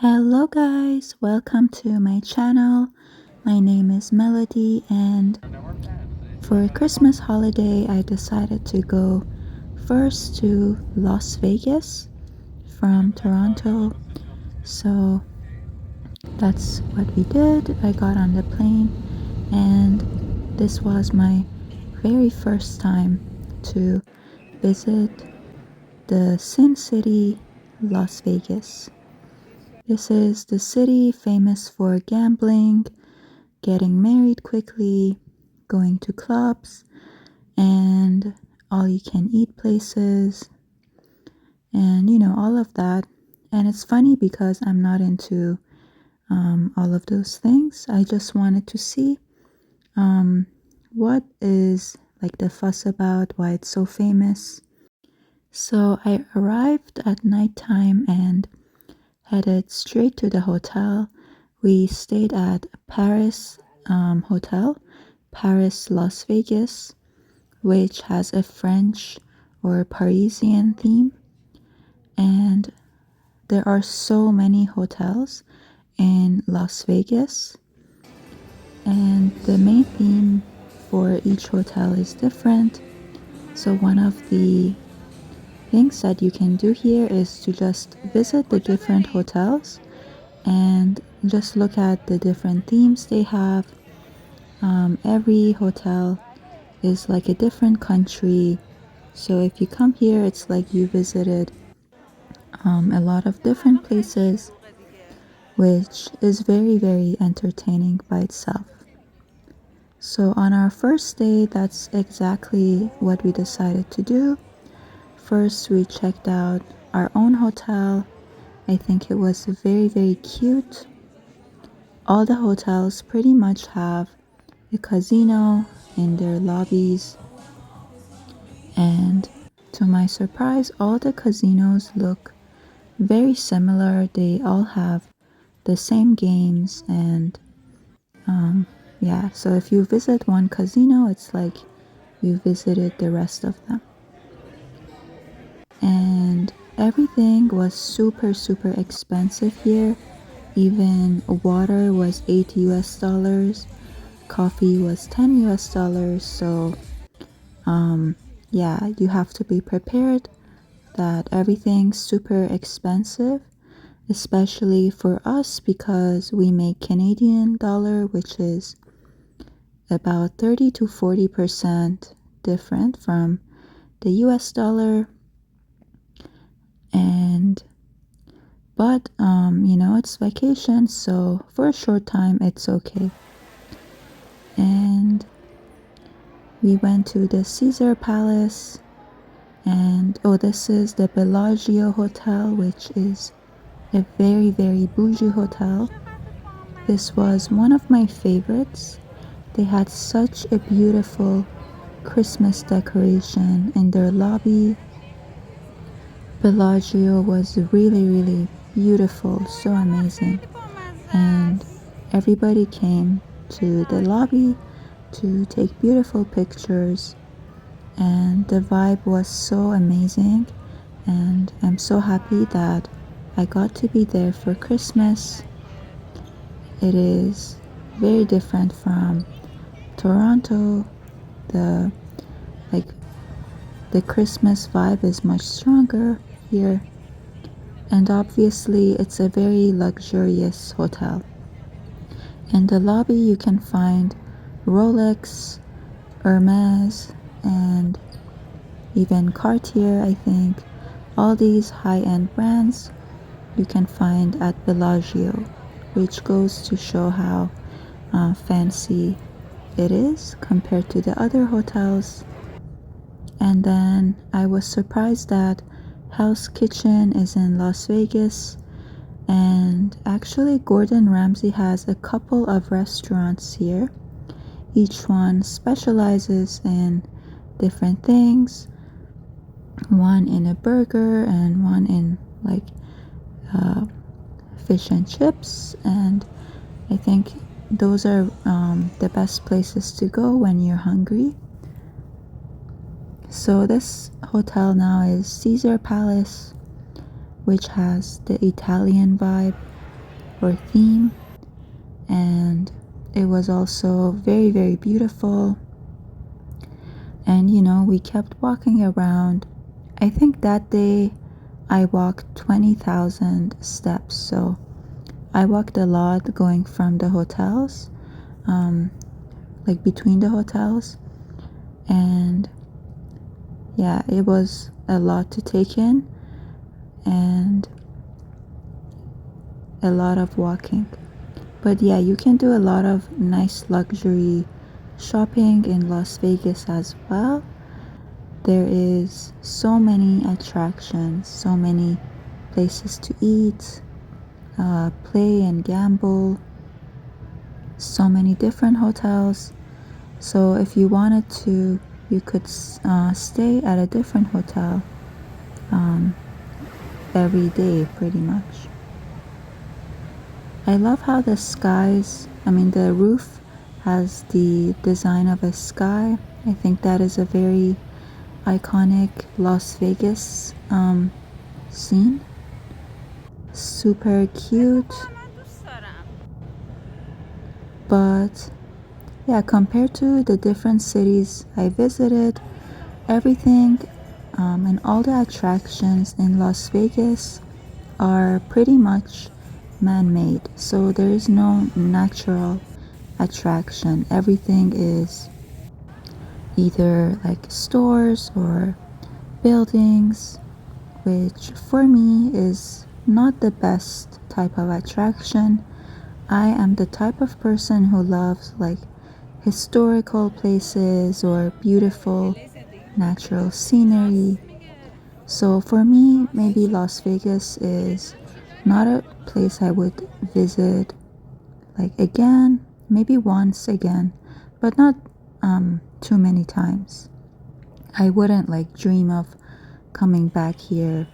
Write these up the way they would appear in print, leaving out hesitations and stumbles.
Hello guys, welcome to my channel. My name is Melody, and for Christmas holiday I decided to go first to Las Vegas from Toronto. So that's what we did. I got on the plane, and this was my very first time to visit the Sin City, Las Vegas. This is the city famous for gambling, getting married quickly, going to clubs, and all you can eat places, and all of that. And it's funny because I'm not into all of those things. I just wanted to see what is like the fuss about, why it's so famous. So I arrived at nighttime and headed straight to the hotel. We stayed at Paris Hotel, Paris Las Vegas, which has a French or Parisian theme. And there are so many hotels in Las Vegas, and the main theme for each hotel is different. So one of the things that you can do here is to just visit the different hotels and just look at the different themes they have. Every hotel is like a different country, so if you come here it's like you visited a lot of different places, which is very entertaining by itself. So on our first day, that's exactly what we decided to do. First we checked out our own hotel. I think it was very cute. All the hotels pretty much have a casino in their lobbies, and to my surprise, all the casinos look very similar. They all have the same games, and yeah, so if you visit one casino, it's like you visited the rest of them. And everything was super expensive here. Even water was $8 US, coffee was $10 US. So yeah, you have to be prepared that everything's super expensive, especially for us because we make Canadian dollar, which is about 30 to 40% different from the US dollar. And but it's vacation, so for a short time it's okay. And we went to the Caesar Palace, and this is the Bellagio Hotel, which is a very bougie hotel. This was one of my favorites. They had such a beautiful Christmas decoration in their lobby. Bellagio was really beautiful, so amazing. And everybody came to the lobby to take beautiful pictures, and the vibe was so amazing, and I'm so happy that I got to be there for Christmas. It is very different from Toronto. The Christmas vibe is much stronger here, and obviously it's a very luxurious hotel. In the lobby you can find Rolex, Hermes, and even Cartier. I think all these high-end brands you can find at Bellagio, which goes to show how fancy it is compared to the other hotels. And then I was surprised that Hell's Kitchen is in Las Vegas, and actually Gordon Ramsay has a couple of restaurants here. Each one specializes in different things. One in a burger, and one in like fish and chips, and I think those are the best places to go when you're hungry. So this hotel now is Caesar Palace, which has the Italian vibe. or theme, and it was also very, very beautiful. And we kept walking around. I think that day I walked 20,000 steps, so I walked a lot going from the hotels, like between the hotels, and yeah, it was a lot to take in and a lot of walking. But yeah, you can do a lot of nice luxury shopping in Las Vegas as well. There is so many attractions, so many places to eat, play and gamble, so many different hotels. So if you wanted to, you could stay at a different hotel every day pretty much. I love how the roof has the design of a sky. I think that is a very iconic Las Vegas scene. Super cute. But yeah, compared to the different cities I visited, everything and all the attractions in Las Vegas are pretty much man-made. So there is no natural attraction. Everything is either like stores or buildings, which for me is not the best type of attraction. I am the type of person who loves like historical places or beautiful natural scenery. So for me, maybe Las Vegas is not a place I would visit like again, maybe once again, but not too many times. I wouldn't like dream of coming back here,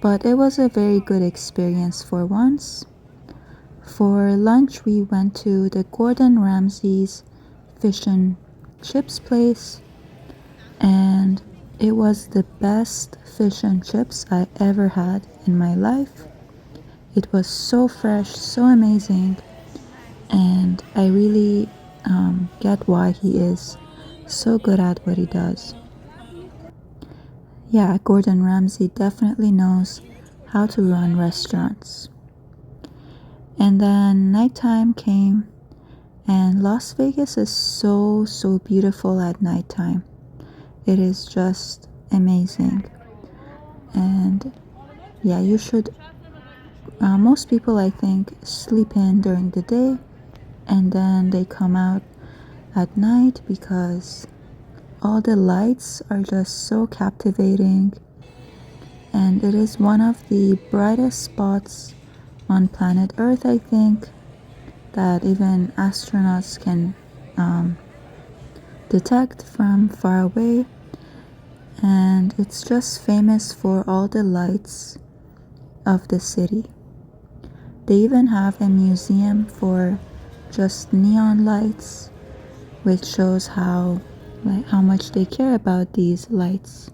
but it was a very good experience for once. For lunch, we went to the Gordon Ramsay's fish and chips place, and it was the best fish and chips I ever had in my life. It was so fresh, so amazing, and I really get why he is so good at what he does. Yeah, Gordon Ramsay definitely knows how to run restaurants. And then nighttime came, and Las Vegas is so, so beautiful at nighttime. It is just amazing. And yeah, you should, most people I think sleep in during the day and then they come out at night because all the lights are just so captivating, and it is one of the brightest spots on planet Earth, I think, that even astronauts can detect from far away. And it's just famous for all the lights of the city. They even have a museum for just neon lights, which shows how much they care about these lights.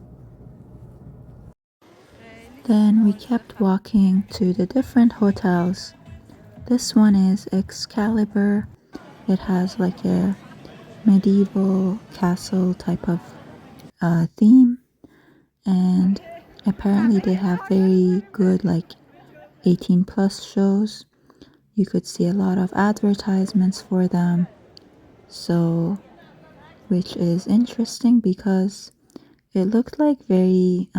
Then we kept walking to the different hotels. This one is Excalibur. It has like a medieval castle type of theme, and apparently they have very good 18 plus shows. You could see a lot of advertisements for them, so which is interesting because it looked like very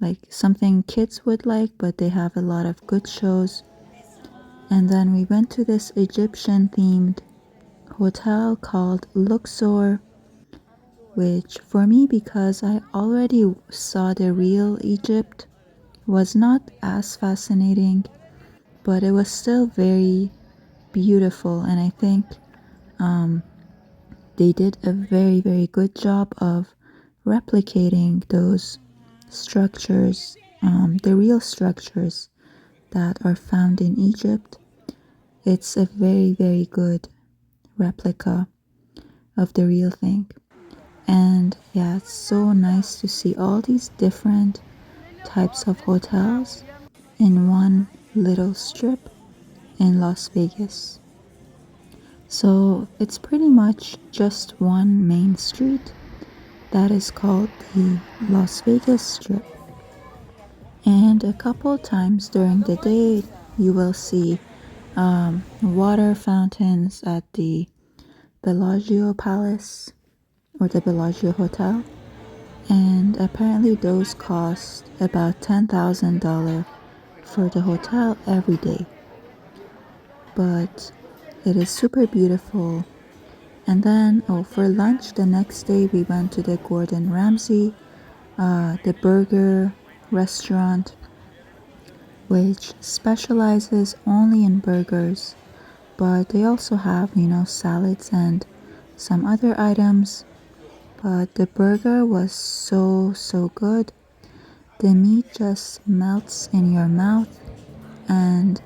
like something kids would like, but they have a lot of good shows. And then we went to this Egyptian themed hotel called Luxor, which for me, because I already saw the real Egypt, was not as fascinating, but it was still very beautiful. And I think they did a very, very good job of replicating those structures, the real structures that are found in Egypt. It's a very, very good replica of the real thing. And yeah, it's so nice to see all these different types of hotels in one little strip. in Las Vegas. So it's pretty much just one main street that is called the Las Vegas Strip. And a couple times during the day, you will see water fountains at the Bellagio Palace or the Bellagio Hotel. And apparently those cost about $10,000 for the hotel every day. But it is super beautiful. And then, for lunch the next day we went to the Gordon Ramsay, the burger restaurant, which specializes only in burgers, but they also have, salads and some other items. But the burger was so good. The meat just melts in your mouth, and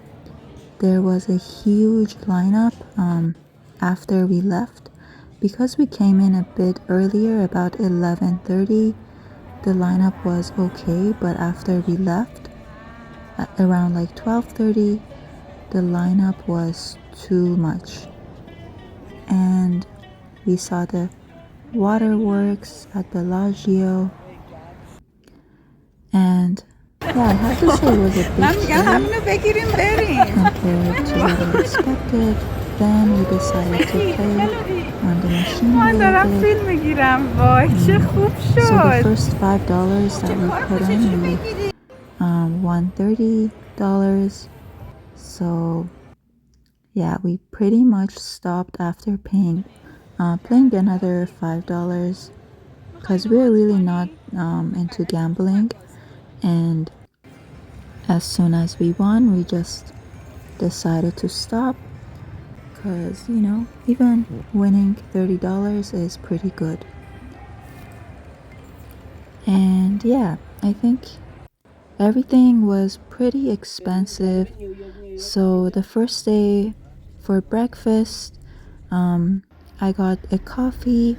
there was a huge lineup after we left. Because we came in a bit earlier, about 11:30, the lineup was okay, but after we left, at around like 12:30, the lineup was too much. And we saw the waterworks at Bellagio, and yeah, I have to say it was a big trip compared to what I expected. Then we decided to play on the machine a little bit. So the first $5 that we put in, we won $30. So yeah, we pretty much stopped after playing another $5 because we're really not into gambling. And as soon as we won, we just decided to stop because, even winning $30 is pretty good. And yeah, I think everything was pretty expensive. So the first day for breakfast, I got a coffee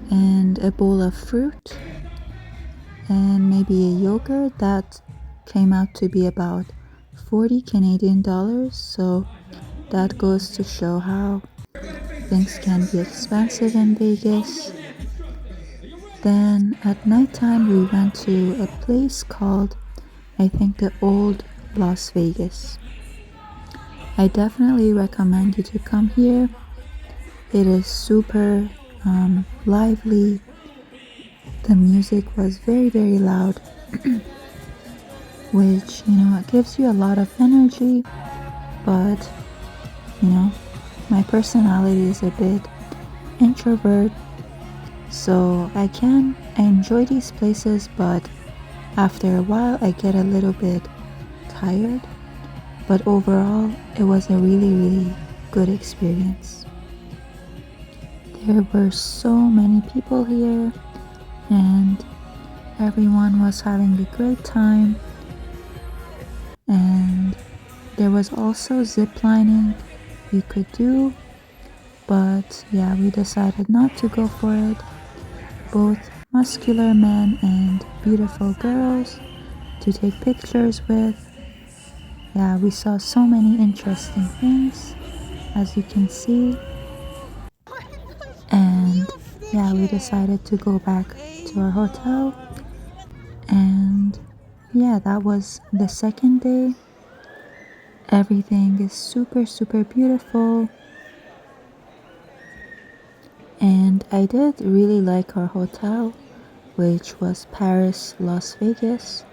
and a bowl of fruit and maybe a yogurt that came out to be about 40 Canadian dollars. So that goes to show how things can be expensive in Vegas. Then at nighttime we went to a place called, I think, the Old Las Vegas. I definitely recommend you to come here. It is super lively. The music was very loud, which, it gives you a lot of energy, but, my personality is a bit introvert, so I enjoy these places, but after a while I get a little bit tired. But overall, it was a really good experience. There were so many people here, and everyone was having a great time. And there was also zip lining you could do, but yeah, we decided not to go for it. Both muscular men and beautiful girls to take pictures with. Yeah, we saw so many interesting things, as you can see. And yeah, we decided to go back to our hotel. And yeah, that was the second day. Everything is super beautiful. And I did really like our hotel, which was Paris, Las Vegas.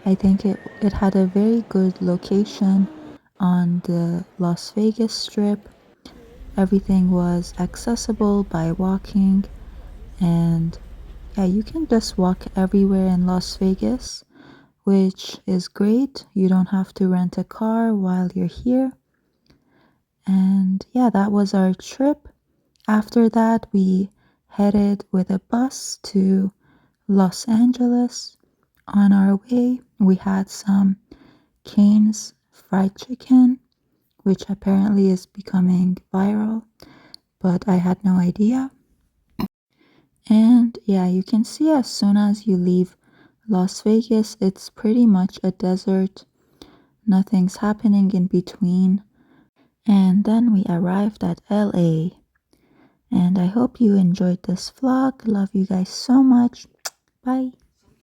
I think it had a very good location on the Las Vegas Strip. Everything was accessible by walking, and yeah, you can just walk everywhere in Las Vegas, which is great. You don't have to rent a car while you're here. And yeah, that was our trip. After that, we headed with a bus to Los Angeles. On our way, we had some Cane's fried chicken, which apparently is becoming viral, but I had no idea. And yeah, you can see as soon as you leave Las Vegas, it's pretty much a desert. Nothing's happening in between. And then we arrived at LA. And I hope you enjoyed this vlog. Love you guys so much. Bye.